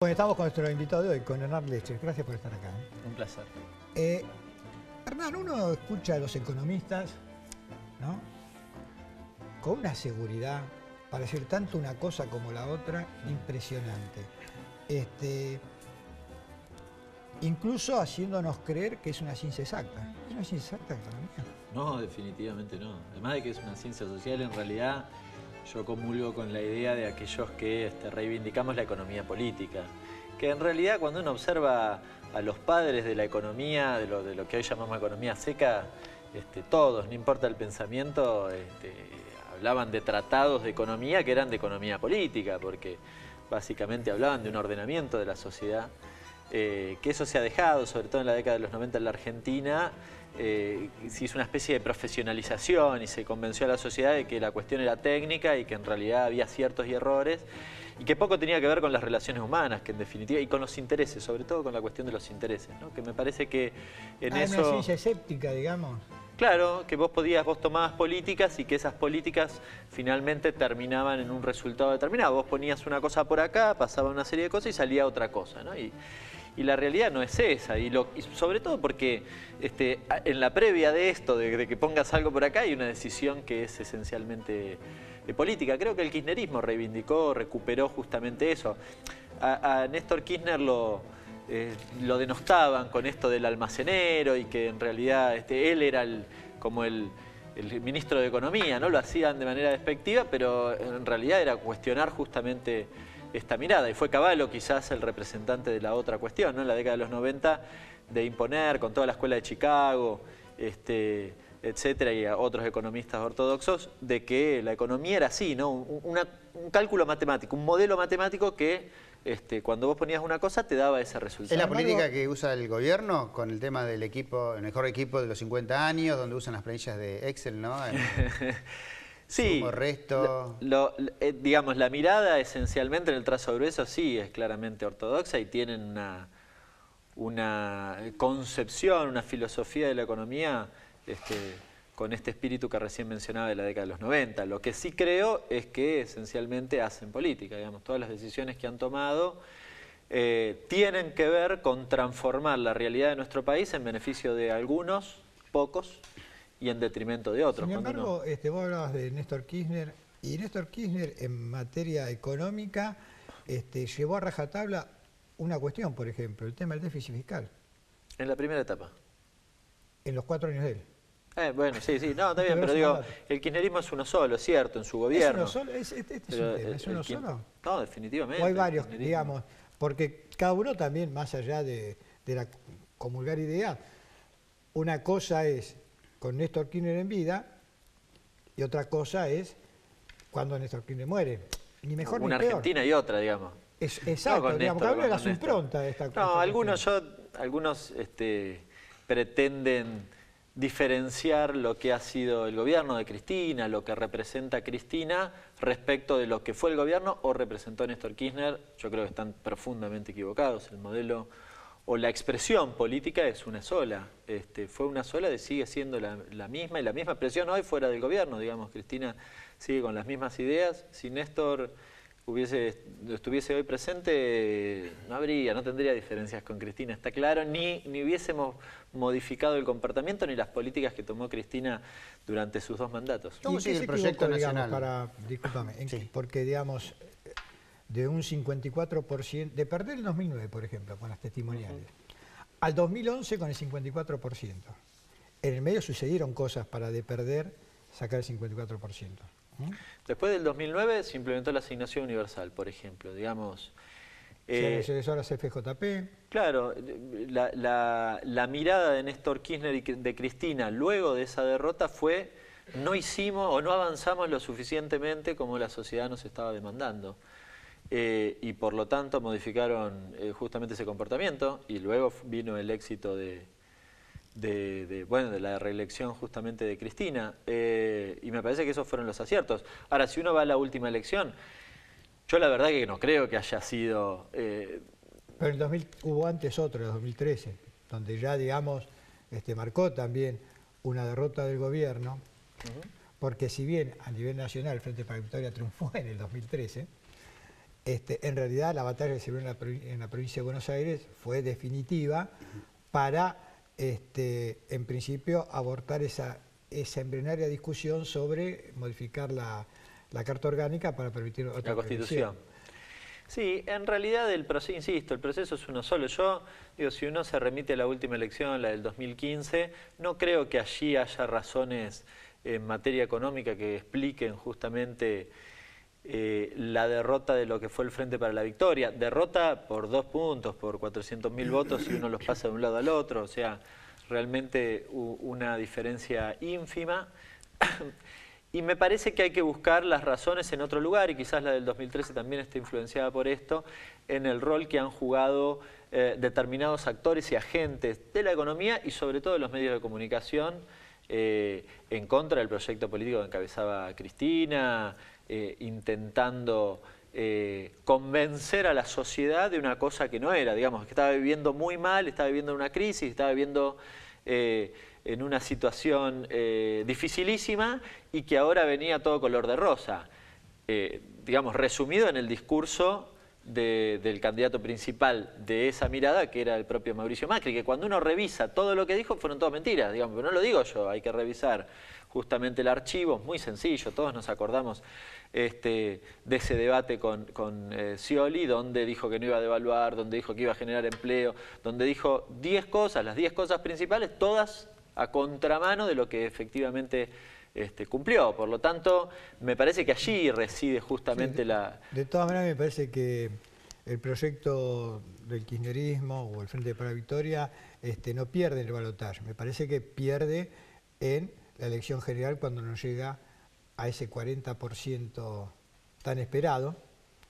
Bueno, estamos con nuestro invitado de hoy, con Hernán Leche. Gracias por estar acá. Un placer. Hernán, uno escucha a los economistas, ¿no?, con una seguridad para decir tanto una cosa como la otra, impresionante. Incluso haciéndonos creer que es una ciencia exacta. ¿Es una ciencia exacta la economía? No, definitivamente no. Además de que es una ciencia social, en realidad yo comulgo con la idea de aquellos que reivindicamos la economía política. Que en realidad cuando uno observa a los padres de la economía, de lo que hoy llamamos economía seca, todos, no importa el pensamiento, hablaban de tratados de economía que eran de economía política, porque básicamente hablaban de un ordenamiento de la sociedad. Que eso se ha dejado, sobre todo en la década de los 90 en la Argentina, se hizo una especie de profesionalización y se convenció a la sociedad de que la cuestión era técnica y que en realidad había ciertos y errores y que poco tenía que ver con las relaciones humanas, que en definitiva, y con los intereses, sobre todo con la cuestión de los intereses, ¿no? Que me parece que en eso... Una ciencia escéptica, digamos. Claro, que vos tomabas políticas y que esas políticas finalmente terminaban en un resultado determinado. Vos ponías una cosa por acá, pasaba una serie de cosas y salía otra cosa, ¿no? Y la realidad no es esa, y sobre todo porque en la previa de esto, de que pongas algo por acá, hay una decisión que es esencialmente política. Creo que el kirchnerismo reivindicó, recuperó justamente eso. A Néstor Kirchner lo denostaban con esto del almacenero y que en realidad él era como el ministro de Economía, ¿no? Lo hacían de manera despectiva, pero en realidad era cuestionar justamente esta mirada. Y fue Cavallo quizás el representante de la otra cuestión, ¿no? En la década de los 90, de imponer con toda la escuela de Chicago, etcétera, y a otros economistas ortodoxos, de que la economía era así, ¿no? Un cálculo matemático, un modelo matemático que cuando vos ponías una cosa te daba ese resultado. ¿Es la política que usa el gobierno con el tema del equipo, el mejor equipo de los 50 años, donde usan las planillas de Excel, ¿no? Sí, sumo, resto. Digamos, la mirada esencialmente en el trazo grueso sí es claramente ortodoxa y tienen una concepción, una filosofía de la economía con este espíritu que recién mencionaba de la década de los 90. Lo que sí creo es que esencialmente hacen política, digamos, todas las decisiones que han tomado tienen que ver con transformar la realidad de nuestro país en beneficio de algunos, pocos, y en detrimento de otros. Sin embargo, vos hablabas de Néstor Kirchner, y Néstor Kirchner en materia económica llevó a rajatabla una cuestión, por ejemplo, el tema del déficit fiscal. En la primera etapa. En los 4 años de él. Bueno, sí, no, está bien, pero digo, el kirchnerismo es uno solo, es cierto, en su gobierno. ¿Es uno solo? ¿Es un tema? ¿Es uno solo? No, definitivamente. O hay varios, digamos, porque cada uno también, más allá de la comulgar idea, una cosa es con Néstor Kirchner en vida y otra cosa es cuando Néstor Kirchner muere. Ni mejor ni peor. Una Argentina y otra, digamos. Exacto, no digamos, cada uno era su impronta de esta cuestión. No, algunos pretenden diferenciar lo que ha sido el gobierno de Cristina, lo que representa Cristina, respecto de lo que fue el gobierno o representó Néstor Kirchner. Yo creo que están profundamente equivocados. El modelo o la expresión política es una sola. Fue una sola, sigue siendo la misma, y la misma expresión hoy fuera del gobierno. Digamos, Cristina sigue con las mismas ideas. Si Néstor estuviese hoy presente, no tendría diferencias con Cristina, está claro, ni hubiésemos modificado el comportamiento ni las políticas que tomó Cristina durante sus 2 mandatos. ¿Cómo sigue el proyecto nacional? Discúlpame, sí. Porque digamos, de un 54%, de perder el 2009, por ejemplo, con las testimoniales, al 2011 con el 54%. En el medio sucedieron cosas para de perder, sacar el 54%. Después del 2009 se implementó la asignación universal, por ejemplo, digamos. Se regresó a la CFJP. Claro, la mirada de Néstor Kirchner y de Cristina luego de esa derrota fue: no hicimos o no avanzamos lo suficientemente como la sociedad nos estaba demandando. Y por lo tanto modificaron justamente ese comportamiento, y luego vino el éxito de la reelección justamente de Cristina, y me parece que esos fueron los aciertos. Ahora, si uno va a la última elección, yo la verdad que no creo que haya sido... Pero en 2000 hubo antes otro, en 2013, donde ya, digamos, marcó también una derrota del gobierno, porque si bien a nivel nacional el Frente para la Victoria triunfó en el 2013, en realidad la batalla que se dio en la provincia de Buenos Aires fue definitiva para, en principio, abortar esa embrionaria discusión sobre modificar la Carta Orgánica para permitir otra la Constitución. Sí, en realidad el proceso, insisto, el proceso es uno solo. Yo digo, si uno se remite a la última elección, la del 2015, no creo que allí haya razones en materia económica que expliquen justamente la derrota de lo que fue el Frente para la Victoria. Derrota por 2 puntos, por 400.000 votos si uno los pasa de un lado al otro, o sea, realmente una diferencia ínfima. Y me parece que hay que buscar las razones en otro lugar, y quizás la del 2013 también esté influenciada por esto, en el rol que han jugado determinados actores y agentes de la economía y sobre todo de los medios de comunicación en contra del proyecto político que encabezaba Cristina, intentando convencer a la sociedad de una cosa que no era, digamos, que estaba viviendo muy mal, estaba viviendo una crisis, estaba viviendo en una situación dificilísima y que ahora venía todo color de rosa. Digamos, resumido en el discurso del candidato principal de esa mirada, que era el propio Mauricio Macri, que cuando uno revisa todo lo que dijo fueron todas mentiras, digamos, pero no lo digo yo, hay que revisar justamente el archivo, muy sencillo, todos nos acordamos de ese debate con Scioli, donde dijo que no iba a devaluar, donde dijo que iba a generar empleo, donde dijo 10 cosas, las 10 cosas principales, todas a contramano de lo que efectivamente cumplió. Por lo tanto, me parece que allí reside justamente la... De todas maneras, me parece que el proyecto del kirchnerismo o el Frente para la Victoria no pierde el balotaje. Me parece que pierde en la elección general cuando no llega a ese 40% tan esperado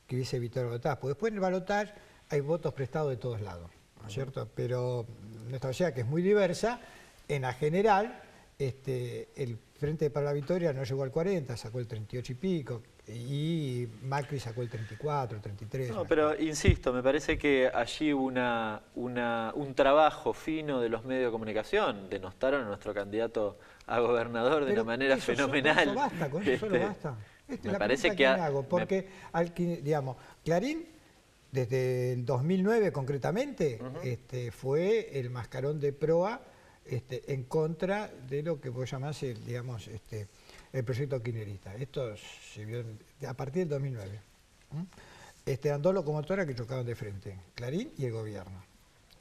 que hubiese evitado el balotaje. Porque después en el balotaje hay votos prestados de todos lados, ¿no es cierto? Pero nuestra sociedad, que es muy diversa, en la general, el Frente para la Victoria no llegó al 40, sacó el 38 y pico, y Macri sacó el 34, 33. No, pero insisto, me parece que allí hubo un trabajo fino de los medios de comunicación. Denostaron a nuestro candidato a gobernador de una manera fenomenal. Eso basta, con eso solo basta. Me parece que... Porque, digamos, Clarín, desde el 2009 concretamente, fue el mascarón de proa en contra de lo que vos llamás, digamos, el proyecto kirchnerista. Esto se vio a partir del 2009. Eran dos locomotoras que chocaban de frente, Clarín y el gobierno.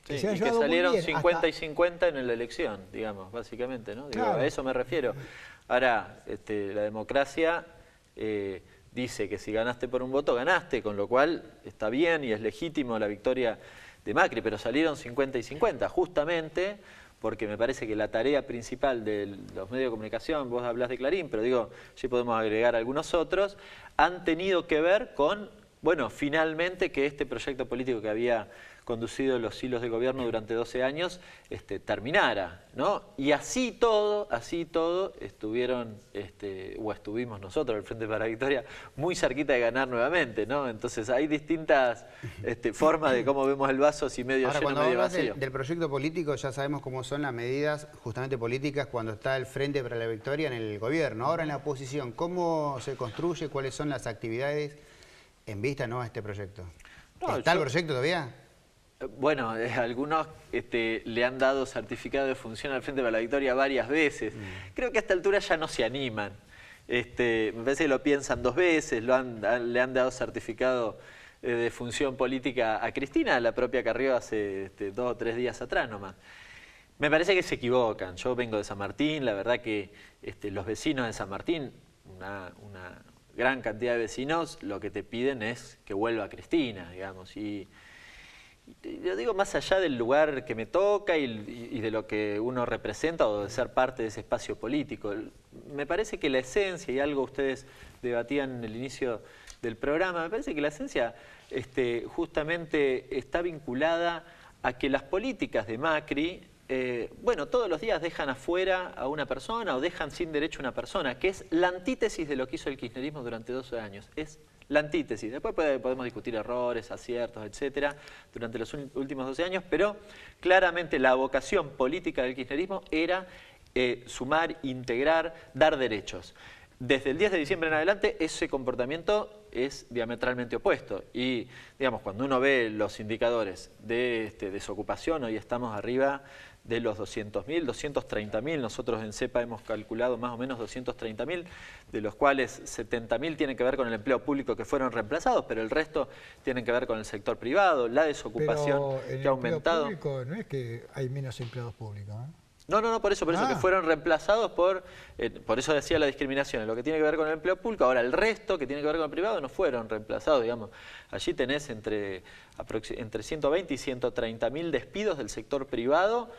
Sí, y que salieron 50 y 50 en la elección, digamos, básicamente, ¿no? Digo, claro. A eso me refiero. Ahora, la democracia dice que si ganaste por un voto, ganaste, con lo cual está bien y es legítimo la victoria de Macri, pero salieron 50 y 50, justamente porque me parece que la tarea principal de los medios de comunicación, vos hablás de Clarín, pero digo, sí podemos agregar algunos otros, han tenido que ver con, bueno, finalmente que este proyecto político que había conducido los hilos de gobierno durante 12 años terminara, ¿no? Y así todo estuvieron, o estuvimos nosotros, el Frente para la Victoria, muy cerquita de ganar nuevamente, ¿no? Entonces hay distintas formas de cómo vemos el vaso, si medio lleno o medio vacío. Cuando del proyecto político ya sabemos cómo son las medidas justamente políticas cuando está el Frente para la Victoria en el gobierno. Ahora en la oposición, ¿cómo se construye? ¿Cuáles son las actividades en vista, ¿no?, a este proyecto? ¿Está el proyecto todavía? Bueno, algunos le han dado certificado de función al Frente para la Victoria varias veces. Creo que a esta altura ya no se animan. Me parece que lo piensan 2 veces, le han dado certificado de función política a Cristina, a la propia Carrió hace 2 o 3 días atrás nomás. Me parece que se equivocan. Yo vengo de San Martín, la verdad que los vecinos de San Martín, una gran cantidad de vecinos, lo que te piden es que vuelva Cristina, digamos, y yo digo, más allá del lugar que me toca y de lo que uno representa o de ser parte de ese espacio político, me parece que la esencia, y algo ustedes debatían en el inicio del programa, me parece que la esencia justamente está vinculada a que las políticas de Macri, bueno, todos los días dejan afuera a una persona o dejan sin derecho a una persona, que es la antítesis de lo que hizo el kirchnerismo durante 12 años. Es la antítesis. Después podemos discutir errores, aciertos, etcétera, durante los últimos 12 años, pero claramente la vocación política del kirchnerismo era sumar, integrar, dar derechos. Desde el 10 de diciembre en adelante ese comportamiento es diametralmente opuesto y digamos cuando uno ve los indicadores de desocupación, hoy estamos arriba de los 200.000, 230.000, nosotros en CEPA hemos calculado más o menos 230.000, de los cuales 70.000 tienen que ver con el empleo público que fueron reemplazados, pero el resto tienen que ver con el sector privado, la desocupación que ha aumentado. En el empleo público no es que hay menos empleados públicos, ¿eh? No, por eso que fueron reemplazados por eso decía la discriminación, en lo que tiene que ver con el empleo público. Ahora el resto que tiene que ver con el privado no fueron reemplazados, digamos. Allí tenés entre 120 y 130.000 despidos del sector privado.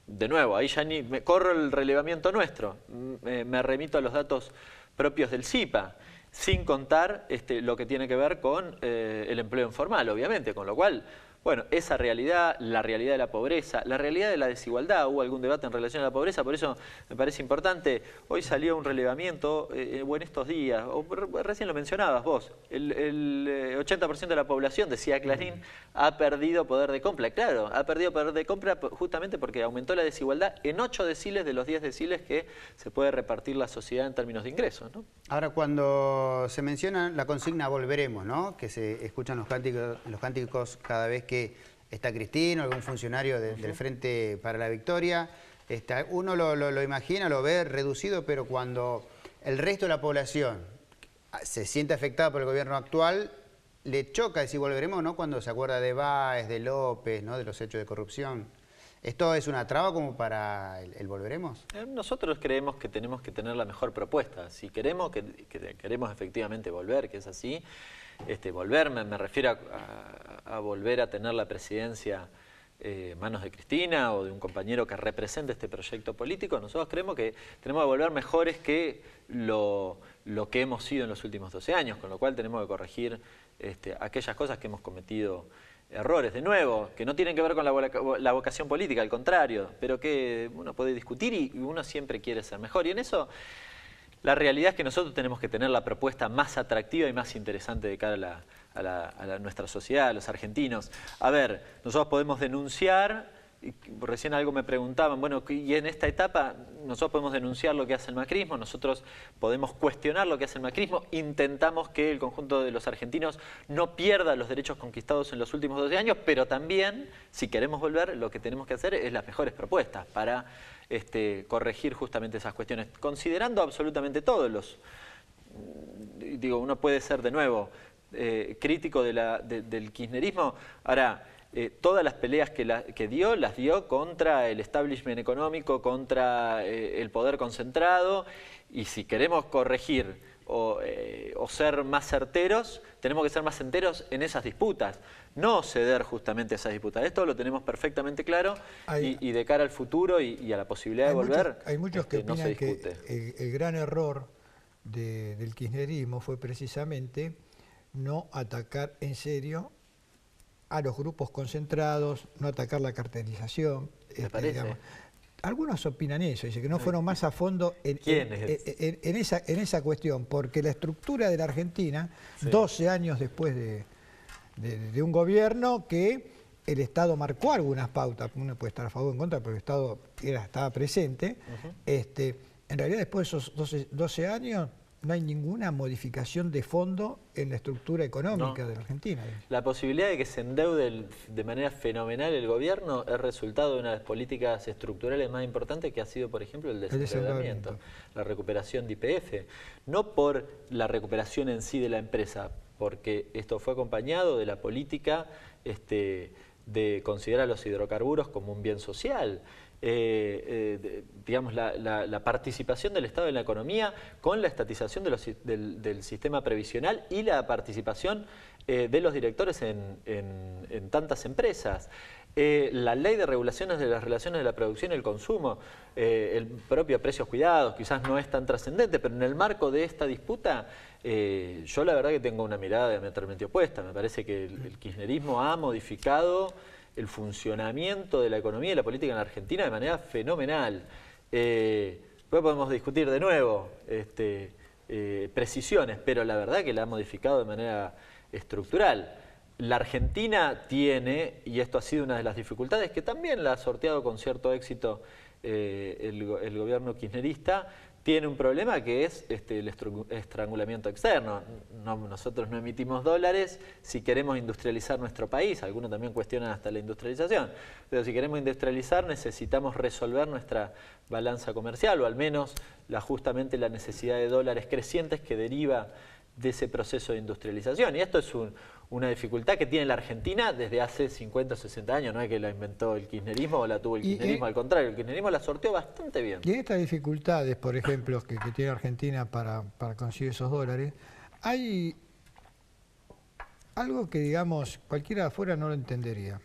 De nuevo, ahí ya ni me corro el relevamiento nuestro, me remito a los datos propios del CIPA, sin contar lo que tiene que ver con el empleo informal, obviamente, con lo cual... Bueno, esa realidad, la realidad de la pobreza, la realidad de la desigualdad, hubo algún debate en relación a la pobreza, por eso me parece importante, hoy salió un relevamiento, o en estos días, o recién lo mencionabas vos, el 80% de la población, decía Clarín, ha perdido poder de compra. Claro, ha perdido poder de compra justamente porque aumentó la desigualdad en 8 deciles de los 10 deciles que se puede repartir la sociedad en términos de ingresos, ¿no? Ahora, cuando se menciona la consigna volveremos, ¿no? Que se escuchan los cánticos cada vez que está Cristina o algún funcionario del Frente para la Victoria, uno lo imagina, lo ve reducido, pero cuando el resto de la población se siente afectada por el gobierno actual, le choca decir volveremos, ¿no? Cuando se acuerda de Báez, de López, ¿no? De los hechos de corrupción. ¿Esto es una traba como para el volveremos? Nosotros creemos que tenemos que tener la mejor propuesta. Si queremos queremos efectivamente volver, que es así, volver me refiero a volver a tener la presidencia en manos de Cristina o de un compañero que represente este proyecto político. Nosotros creemos que tenemos que volver mejores que lo que hemos sido en los últimos 12 años, con lo cual tenemos que corregir aquellas cosas que hemos cometido errores, de nuevo, que no tienen que ver con la vocación política, al contrario, pero que uno puede discutir y uno siempre quiere ser mejor. Y en eso, la realidad es que nosotros tenemos que tener la propuesta más atractiva y más interesante de cara a nuestra sociedad, a los argentinos. A ver, nosotros podemos denunciar, y recién algo me preguntaban, bueno, y en esta etapa nosotros podemos denunciar lo que hace el macrismo, nosotros podemos cuestionar lo que hace el macrismo, intentamos que el conjunto de los argentinos no pierda los derechos conquistados en los últimos 12 años, pero también, si queremos volver, lo que tenemos que hacer es las mejores propuestas para corregir justamente esas cuestiones, considerando absolutamente todos digo, uno puede ser de nuevo crítico del kirchnerismo. Ahora, todas las peleas que dio, las dio contra el establishment económico, contra el poder concentrado, y si queremos corregir o ser más certeros, tenemos que ser más enteros en esas disputas, no ceder justamente a esas disputas. Esto lo tenemos perfectamente claro y de cara al futuro y a la posibilidad de volver, hay muchos que no se opinan discute. que el gran error del kirchnerismo fue precisamente no atacar en serio a los grupos concentrados, no atacar la cartelización. ¿Me parece? Digamos. Algunos opinan eso, dicen que no fueron más a fondo en esa cuestión, porque la estructura de la Argentina, 12 años después de un gobierno que el Estado marcó algunas pautas, uno puede estar a favor o en contra, pero el Estado estaba presente, en realidad después de esos 12 años no hay ninguna modificación de fondo en la estructura económica de la Argentina. La posibilidad de que se endeude de manera fenomenal el gobierno es resultado de una de las políticas estructurales más importantes que ha sido, por ejemplo, el desendeudamiento, la recuperación de YPF. No por la recuperación en sí de la empresa, porque esto fue acompañado de la política de considerar los hidrocarburos como un bien social. Digamos, la participación del Estado en la economía con la estatización del sistema previsional y la participación de los directores en tantas empresas. La ley de regulaciones de las relaciones de la producción y el consumo, el propio precios cuidados, quizás no es tan trascendente, pero en el marco de esta disputa, yo la verdad que tengo una mirada diametralmente opuesta. Me parece que el kirchnerismo ha modificado el funcionamiento de la economía y la política en la Argentina de manera fenomenal. Después podemos discutir de nuevo precisiones, pero la verdad que la ha modificado de manera estructural. La Argentina tiene, y esto ha sido una de las dificultades, que también la ha sorteado con cierto éxito el gobierno kirchnerista, tiene un problema que es el estrangulamiento externo. Nosotros no emitimos dólares si queremos industrializar nuestro país. Algunos también cuestionan hasta la industrialización. Pero si queremos industrializar necesitamos resolver nuestra balanza comercial o al menos justamente la necesidad de dólares crecientes que deriva de ese proceso de industrialización. Y esto es una dificultad que tiene la Argentina desde hace 50 o 60 años. No es que la inventó el kirchnerismo o la tuvo el kirchnerismo, al contrario, el kirchnerismo la sorteó bastante bien. Y en estas dificultades, por ejemplo, que tiene Argentina para conseguir esos dólares, hay algo que, digamos, cualquiera de afuera no lo entendería.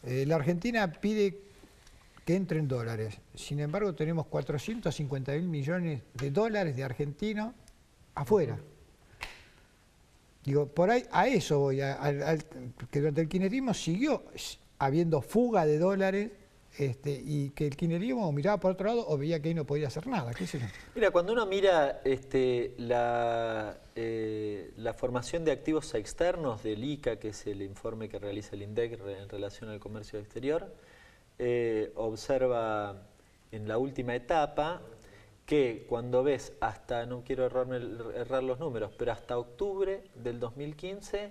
La Argentina pide que entren dólares. Sin embargo, tenemos 450.000 millones de dólares de argentinos afuera. Digo, por ahí a eso voy, que durante el kirchnerismo siguió habiendo fuga de dólares y que el kirchnerismo miraba por otro lado o veía que ahí no podía hacer nada. ¿Qué sé yo? Mira, cuando uno mira la formación de activos externos del ICA, que es el informe que realiza el INDEC en relación al comercio exterior, observa en la última etapa que cuando ves hasta, no quiero errar los números, pero hasta octubre del 2015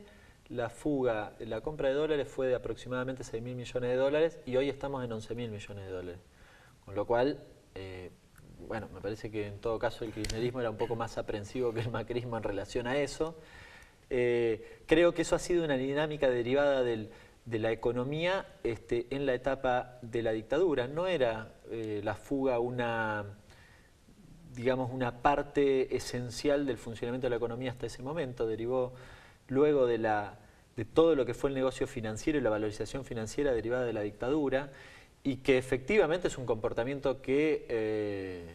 la fuga, la compra de dólares fue de aproximadamente 6.000 millones de dólares y hoy estamos en 11.000 millones de dólares. Con lo cual, bueno, me parece que en todo caso el kirchnerismo era un poco más aprensivo que el macrismo en relación a eso. Creo que eso ha sido una dinámica derivada de la economía en la etapa de la dictadura. No era la fuga digamos, una parte esencial del funcionamiento de la economía hasta ese momento. Derivó luego de todo lo que fue el negocio financiero y la valorización financiera derivada de la dictadura, y que efectivamente es un comportamiento que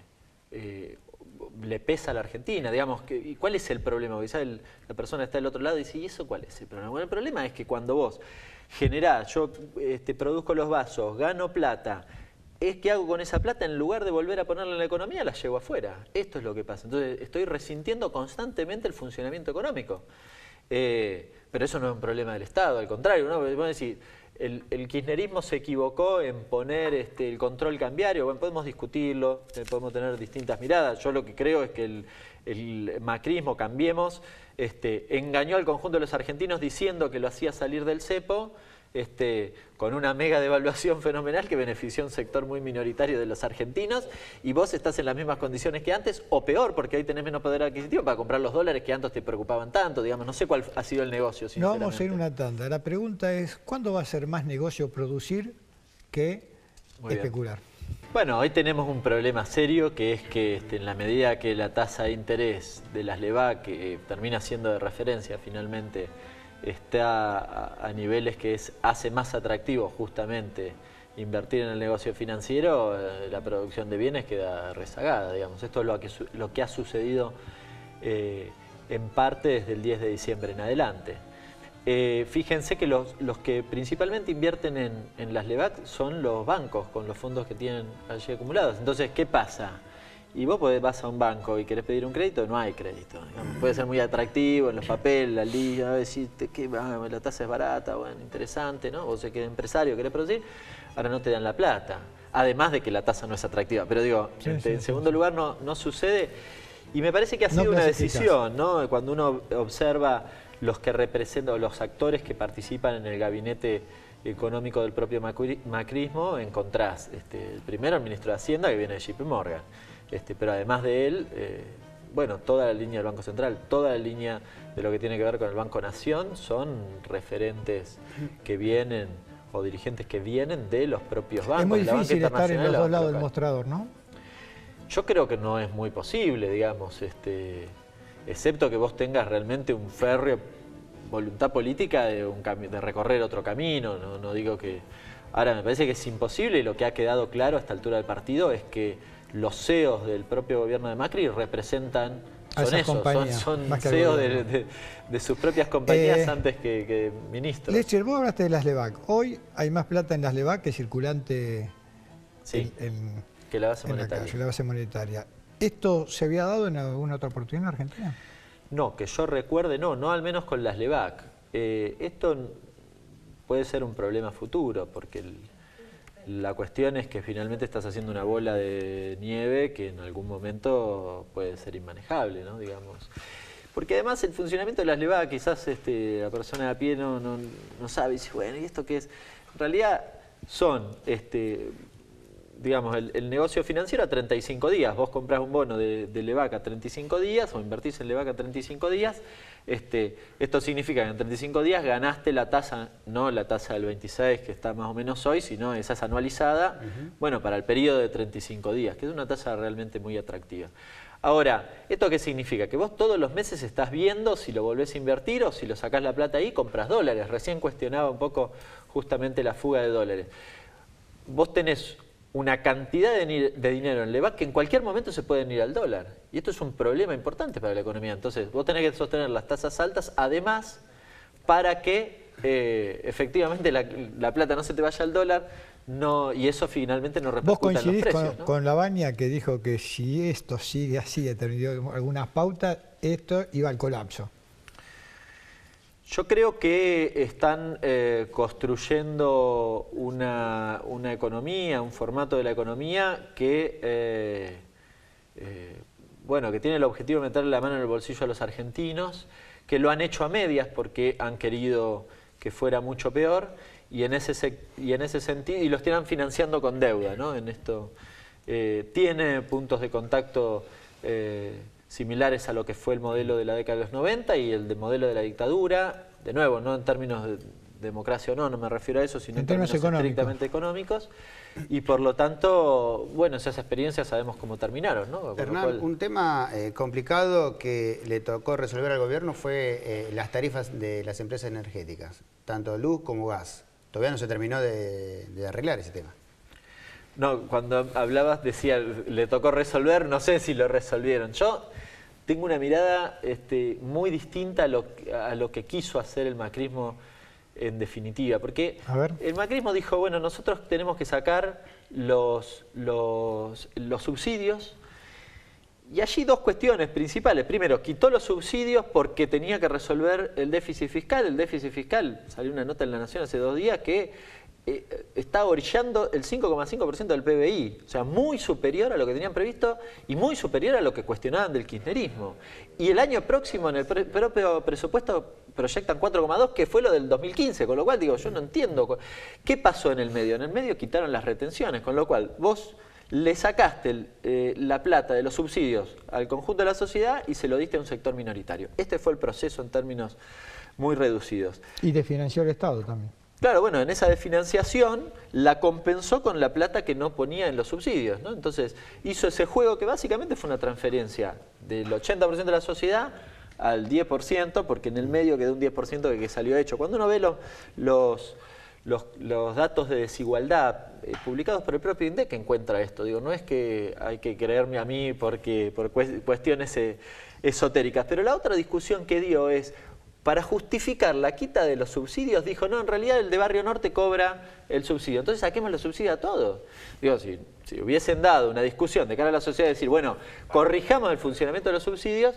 le pesa a la Argentina. Digamos, ¿y cuál es el problema? Porque quizá la persona está del otro lado y dice, ¿y eso cuál es el problema? Bueno, el problema es que cuando vos generás, yo produzco los vasos, gano plata, ¿qué hago con esa plata? En lugar de volver a ponerla en la economía, la llevo afuera. Esto es lo que pasa. Entonces, estoy resintiendo constantemente el funcionamiento económico. Pero eso no es un problema del Estado, al contrario, ¿no? Podemos decir, el kirchnerismo se equivocó en poner el control cambiario. Bueno, podemos discutirlo, podemos tener distintas miradas. Yo lo que creo es que el macrismo, Cambiemos, engañó al conjunto de los argentinos diciendo que lo hacía salir del cepo, con una mega devaluación fenomenal que benefició a un sector muy minoritario de los argentinos, y vos estás en las mismas condiciones que antes, o peor, porque hoy tenés menos poder adquisitivo para comprar los dólares que antes te preocupaban tanto. Digamos, no sé cuál ha sido el negocio, sinceramente. No vamos a ir una tanda. La pregunta es, ¿cuándo va a ser más negocio producir que especular? Bueno, hoy tenemos un problema serio, que es que en la medida que la tasa de interés de las LEVAC, que termina siendo de referencia finalmente, está a niveles que hace más atractivo justamente invertir en el negocio financiero, la producción de bienes queda rezagada, digamos. Esto es lo que ha sucedido en parte desde el 10 de diciembre en adelante. Fíjense que los que principalmente invierten en las LEVAC son los bancos, con los fondos que tienen allí acumulados. Entonces, ¿qué pasa? Y vos vas a un banco y querés pedir un crédito, no hay crédito. Digamos. Puede ser muy atractivo en los papeles, la lista, decirte que la tasa es barata, bueno, interesante, ¿no? Vos que empresario, querés producir, ahora no te dan la plata. Además de que la tasa no es atractiva. Pero digo, en segundo lugar no sucede. Y me parece que ha sido una decisión, ¿no? Cuando uno observa los que representan, los actores que participan en el gabinete económico del propio macrismo, encontrás primero el ministro de Hacienda, que viene de JP Morgan. Pero además de él, bueno, toda la línea del Banco Central, toda la línea de lo que tiene que ver con el Banco Nación son referentes que vienen, o dirigentes que vienen de los propios bancos. Es muy difícil estar en los dos lados del mostrador, ¿no? Yo creo que no es muy posible, digamos, excepto que vos tengas realmente un férreo voluntad política de recorrer otro camino. No digo que... Ahora, me parece que es imposible, y lo que ha quedado claro a esta altura del partido es que los CEOs del propio gobierno de Macri representan, son CEOs de sus propias compañías antes que ministros. Lecher, vos hablaste de las LEVAC. Hoy hay más plata en las LEVAC que circulante que la base monetaria. La base monetaria. ¿Esto se había dado en alguna otra oportunidad en Argentina? No, que yo recuerde, no al menos con las LEVAC. Esto puede ser un problema futuro, porque La cuestión es que finalmente estás haciendo una bola de nieve que en algún momento puede ser inmanejable, ¿no? Digamos. Porque además el funcionamiento de las levadas quizás la persona de a pie no sabe, y dice, bueno, ¿y esto qué es? En realidad son, digamos, el negocio financiero a 35 días. Vos comprás un bono de Levaca a 35 días o invertís en Levaca a 35 días. Esto significa que en 35 días ganaste la tasa, no la tasa del 26 que está más o menos hoy, sino esa es anualizada, bueno, para el periodo de 35 días, que es una tasa realmente muy atractiva. Ahora, ¿esto qué significa? Que vos todos los meses estás viendo si lo volvés a invertir o si lo sacás la plata ahí, compras dólares. Recién cuestionaba un poco justamente la fuga de dólares. Vos tenés una cantidad de dinero en Levac que en cualquier momento se pueden ir al dólar. Y esto es un problema importante para la economía. Entonces, vos tenés que sostener las tasas altas, además, para que efectivamente la plata no se te vaya al dólar, y eso finalmente no repercuta en los precios. ¿Vos coincidís con Lavagna, que dijo que si esto sigue así, determinó algunas pautas, esto iba al colapso? Yo creo que están construyendo una economía, un formato de la economía que, bueno, que tiene el objetivo de meterle la mano en el bolsillo a los argentinos, que lo han hecho a medias porque han querido que fuera mucho peor, y en ese sentido, y los tienen financiando con deuda, ¿no? En esto tiene puntos de contacto similares a lo que fue el modelo de la década de los 90 y el modelo de la dictadura, de nuevo, no en términos de democracia o no me refiero a eso, sino en términos estrictamente económicos, y por lo tanto, bueno, esas experiencias sabemos cómo terminaron, ¿no? Hernán, un tema complicado que le tocó resolver al gobierno fue las tarifas de las empresas energéticas, tanto luz como gas. Todavía no se terminó de arreglar ese tema. No, cuando hablabas decía, le tocó resolver, no sé si lo resolvieron. Yo tengo una mirada muy distinta a lo que quiso hacer el macrismo en definitiva, porque el macrismo dijo, bueno, nosotros tenemos que sacar los subsidios, y allí dos cuestiones principales. Primero, quitó los subsidios porque tenía que resolver el déficit fiscal. El déficit fiscal, salió una nota en La Nación hace 2 días que está orillando el 5,5% del PBI, o sea, muy superior a lo que tenían previsto y muy superior a lo que cuestionaban del kirchnerismo. Y el año próximo en el propio presupuesto proyectan 4,2, que fue lo del 2015, con lo cual digo, yo no entiendo. ¿Qué pasó en el medio? En el medio quitaron las retenciones, con lo cual vos le sacaste la plata de los subsidios al conjunto de la sociedad y se lo diste a un sector minoritario. Este fue el proceso en términos muy reducidos. Y desfinanció el Estado también. Claro, bueno, en esa desfinanciación la compensó con la plata que no ponía en los subsidios, ¿no? Entonces hizo ese juego que básicamente fue una transferencia del 80% de la sociedad al 10%, porque en el medio quedó un 10% que salió hecho. Cuando uno ve los datos de desigualdad publicados por el propio INDEC, encuentra esto. Digo, no es que hay que creerme a mí por cuestiones esotéricas, pero la otra discusión que dio es, para justificar la quita de los subsidios, dijo, no, en realidad el de Barrio Norte cobra el subsidio, entonces saquemos los subsidios a todos. Digo, si hubiesen dado una discusión de cara a la sociedad, decir, bueno, corrijamos el funcionamiento de los subsidios,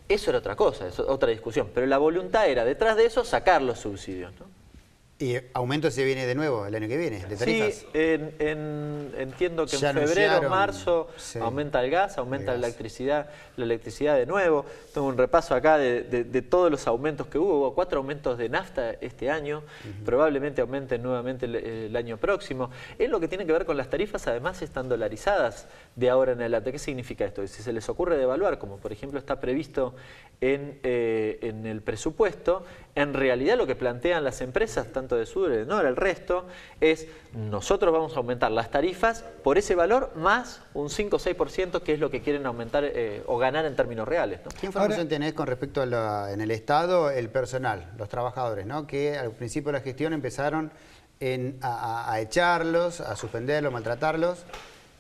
eso era otra cosa, es otra discusión, pero la voluntad era, detrás de eso, sacar los subsidios, ¿no? ¿Y aumento se viene de nuevo el año que viene, de tarifas? Sí, entiendo que en febrero, marzo, sí, aumenta el gas, aumenta la electricidad de nuevo. Tengo un repaso acá de todos los aumentos que hubo. Hubo 4 aumentos de nafta este año, probablemente aumenten nuevamente el año próximo. En lo que tiene que ver con las tarifas, además están dolarizadas de ahora en adelante. ¿Qué significa esto? Que si se les ocurre devaluar, como por ejemplo está previsto en el presupuesto, en realidad lo que plantean las empresas, tanto de Sur, de Nor, el resto, es nosotros vamos a aumentar las tarifas por ese valor más un 5 o 6%, que es lo que quieren aumentar o ganar en términos reales, ¿no? ¿Qué información tenés con respecto a en el Estado, el personal, los trabajadores, ¿no? Que al principio de la gestión empezaron a echarlos, a suspenderlos, maltratarlos,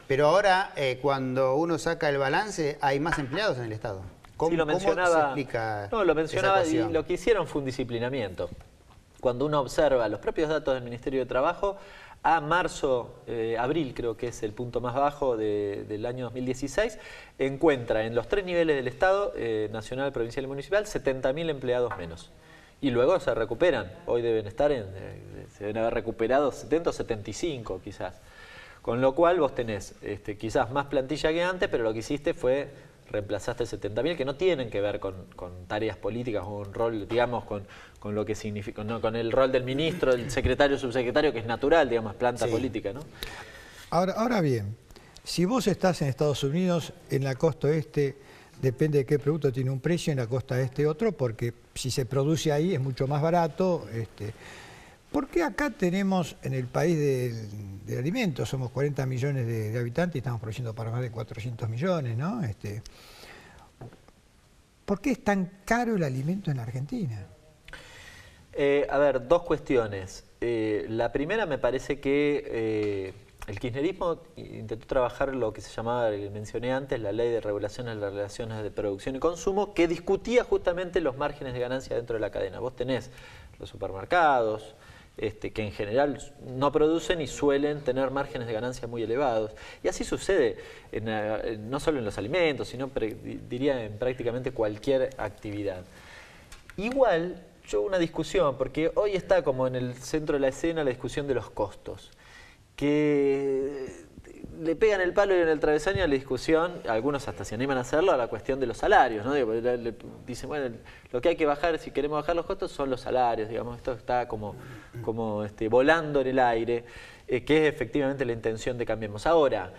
pero ahora cuando uno saca el balance hay más empleados en el Estado? Sí, lo mencionaba, ¿Cómo se explica? No, lo mencionaba y lo que hicieron fue un disciplinamiento. Cuando uno observa los propios datos del Ministerio de Trabajo, a marzo, abril creo que es el punto más bajo del año 2016, encuentra en los 3 niveles del Estado, nacional, provincial y municipal, 70.000 empleados menos. Y luego se recuperan. Hoy deben estar se deben haber recuperado 70 o 75 quizás. Con lo cual vos tenés quizás más plantilla que antes, pero lo que hiciste fue reemplazaste 70.000 que no tienen que ver con tareas políticas o un rol, digamos, con lo que significa, no, con el rol del ministro, del secretario, subsecretario, que es natural, digamos, planta política, ¿no? Ahora bien, si vos estás en Estados Unidos, en la costa oeste, depende de qué producto tiene un precio, en la costa este otro, porque si se produce ahí es mucho más barato. ¿Por qué acá tenemos en el país del alimento, somos 40 millones de habitantes y estamos produciendo para más de 400 millones, ¿no? ¿Por qué es tan caro el alimento en la Argentina? A ver, dos cuestiones. La primera, me parece que el kirchnerismo intentó trabajar lo que se llamaba, que mencioné antes, la ley de regulación de las relaciones de producción y consumo, que discutía justamente los márgenes de ganancia dentro de la cadena. Vos tenés los supermercados, que en general no producen y suelen tener márgenes de ganancia muy elevados. Y así sucede no solo en los alimentos, sino diría en prácticamente cualquier actividad. Igual, yo una discusión, porque hoy está como en el centro de la escena la discusión de los costos, que le pegan el palo y en el travesaño a la discusión, algunos hasta se animan a hacerlo, a la cuestión de los salarios, ¿no? Dicen, bueno, lo que hay que bajar, si queremos bajar los costos, son los salarios, digamos, esto está como volando en el aire, que es efectivamente la intención de Cambiemos. Ahora,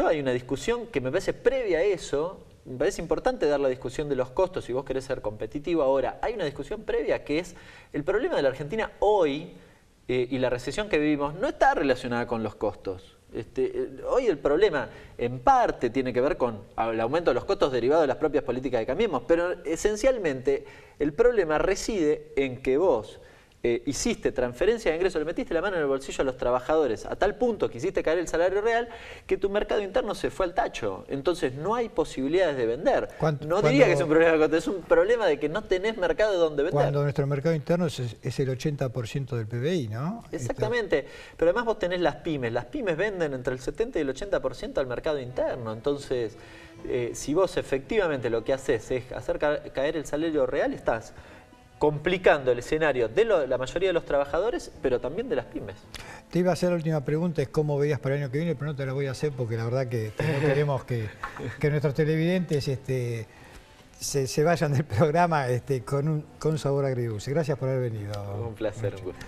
hay una discusión que me parece previa a eso, me parece importante dar la discusión de los costos si vos querés ser competitivo. Ahora, hay una discusión previa que es el problema de la Argentina hoy y la recesión que vivimos no está relacionada con los costos. Hoy el problema en parte tiene que ver con el aumento de los costos derivados de las propias políticas de Cambiemos, pero esencialmente el problema reside en que vos hiciste transferencia de ingresos, le metiste la mano en el bolsillo a los trabajadores a tal punto que hiciste caer el salario real que tu mercado interno se fue al tacho. Entonces no hay posibilidades de vender. No diría que es un problema de costos, es un problema de que no tenés mercado de donde vender. Cuando nuestro mercado interno es el 80% del PBI, ¿no? Exactamente, pero además vos tenés las pymes venden entre el 70 y el 80% al mercado interno. Entonces, si vos efectivamente lo que haces es hacer caer el salario real, estás complicando el escenario de la mayoría de los trabajadores, pero también de las pymes. Te iba a hacer la última pregunta, es cómo veías para el año que viene, pero no te la voy a hacer porque la verdad que no queremos que nuestros televidentes se vayan del programa con sabor agridulce. Gracias por haber venido. Un placer, un gusto.